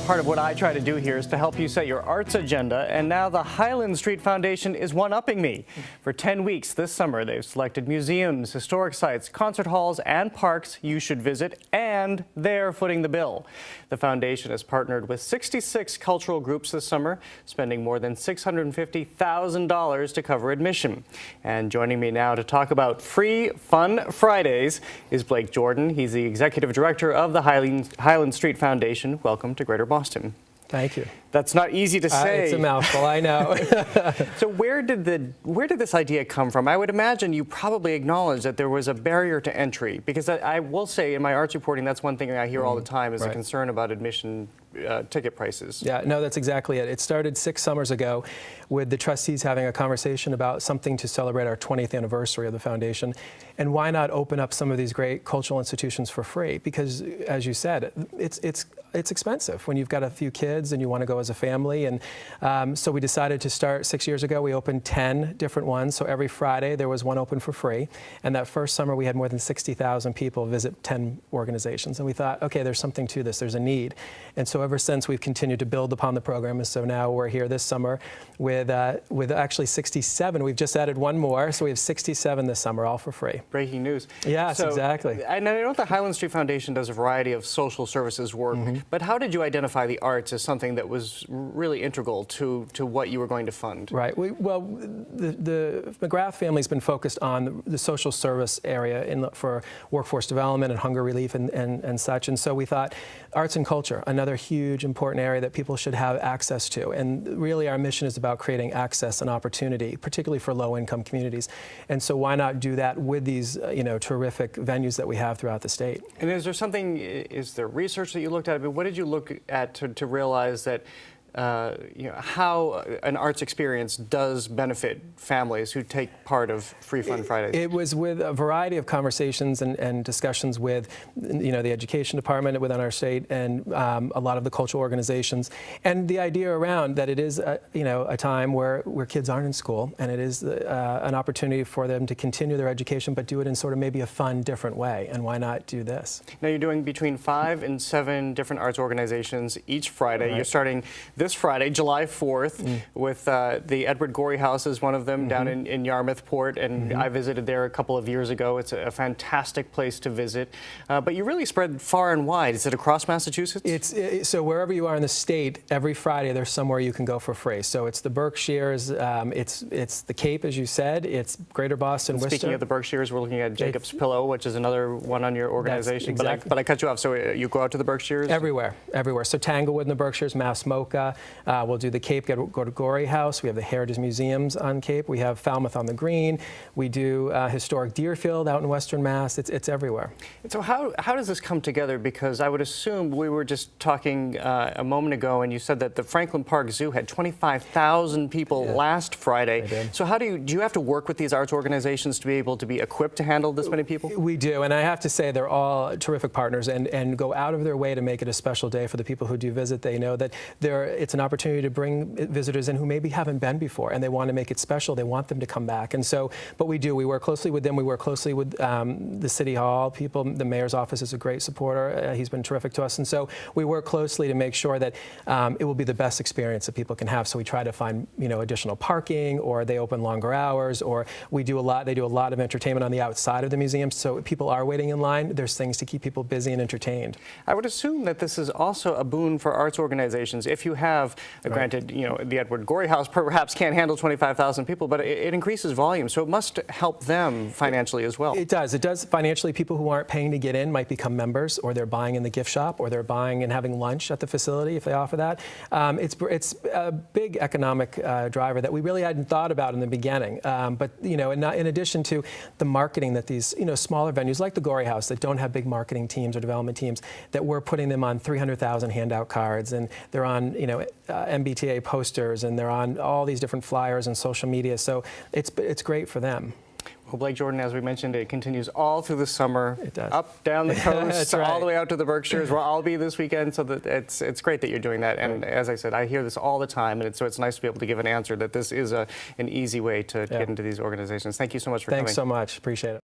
Part of what I try to do here is to help you set your arts agenda, and now the Highland Street Foundation is one-upping me. For 10 weeks this summer, they've selected museums, historic sites, concert halls, and parks you should visit, and they're footing the bill. The foundation has partnered with 66 cultural groups this summer, spending more than $650,000 to cover admission. And joining me now to talk about Free Fun Fridays is Blake Jordan. He's the executive director of the Highland Street Foundation. Welcome to Greater Boston. Thank you. That's not easy to say. It's a mouthful, I know. So where did this idea come from? I would imagine you probably acknowledge that there was a barrier to entry, because I will say in my arts reporting, that's one thing I hear all the time is a concern about admission ticket prices. Yeah, no, that's exactly it. It started 6 summers ago with the trustees having a conversation about something to celebrate our 20th anniversary of the foundation. And why not open up some of these great cultural institutions for free? Because, as you said, it's expensive when you've got a few kids and you want to go as a family. And so we decided to start 6 years ago. We opened 10 different ones. So every Friday there was one open for free. And that first summer we had more than 60,000 people visit 10 organizations. And we thought, okay, there's something to this. There's a need. And so ever since, we've continued to build upon the program. And so now we're here this summer with actually 67. We've just added one more. So we have 67 this summer, all for free. Breaking news. Yes, so, exactly. And I know the Highland Street Foundation does a variety of social services work, but how did you identify the arts as something that was really integral to what you were going to fund? Right. Well, the McGrath family's been focused on the social service area for workforce development and hunger relief and such. And so we thought arts and culture, another huge important area that people should have access to. And really our mission is about creating access and opportunity, particularly for low-income communities. And so why not do that with these terrific venues that we have throughout the state? And is there research that you looked at? I mean, what did you look at to realize that how an arts experience does benefit families who take part of Free Fun Fridays? It was with a variety of conversations and discussions with, the education department within our state and a lot of the cultural organizations, and the idea around that it is a time where kids aren't in school, and it is an opportunity for them to continue their education, but do it in sort of maybe a fun, different way. And why not do this? Now you're doing between 5 and 7 different arts organizations each Friday. Right. You're starting this Friday, July 4th, with the Edward Gorey House is one of them down in Yarmouth Port, and I visited there a couple of years ago. It's a fantastic place to visit, but you really spread far and wide. Is it across Massachusetts? So wherever you are in the state, every Friday there's somewhere you can go for free. So it's the Berkshires, it's the Cape, as you said, it's Greater Boston, Worcester. Speaking of the Berkshires, we're looking at Jacob's Pillow, which is another one on your organization. Exactly. But I cut you off. So you go out to the Berkshires? Everywhere. So Tanglewood in the Berkshires, Mass-Mocha. We'll do the Cape, go to Gorey House. We have the Heritage Museums on Cape. We have Falmouth on the Green. We do historic Deerfield out in Western Mass. It's everywhere. So how does this come together? Because I would assume, we were just talking a moment ago, and you said that the Franklin Park Zoo had 25,000 people last Friday. So how do you have to work with these arts organizations to be able to be equipped to handle this many people? We do, and I have to say they're all terrific partners and go out of their way to make it a special day for the people who do visit. They know that it's an opportunity to bring visitors in who maybe haven't been before, and they want to make it special. They want them to come back. And so, but we work closely with them. We work closely with the City Hall people. The mayor's office is a great supporter. He's been terrific to us. And so we work closely to make sure that it will be the best experience that people can have. So we try to find, additional parking, or they open longer hours, or they do a lot of entertainment on the outside of the museum. So if people are waiting in line, there's things to keep people busy and entertained. I would assume that this is also a boon for arts organizations. If you have granted, the Edward Gorey House perhaps can't handle 25,000 people, but it increases volume, so it must help them financially as well. It does. It does financially. People who aren't paying to get in might become members, or they're buying in the gift shop, or they're buying and having lunch at the facility if they offer that. It's a big economic driver that we really hadn't thought about in the beginning. But in addition to the marketing that these smaller venues like the Gorey House that don't have big marketing teams or development teams, that we're putting them on 300,000 handout cards, and they're on MBTA posters, and they're on all these different flyers and social media. So it's great for them. Well, Blake Jordan, as we mentioned, it continues all through the summer. It does. Up, down the coast, right. all the way out to the Berkshires, where I'll be this weekend. So that it's great that you're doing that. And as I said, I hear this all the time, and so it's nice to be able to give an answer that this is an easy way to get into these organizations. Thank you so much for coming. Thanks so much. Appreciate it.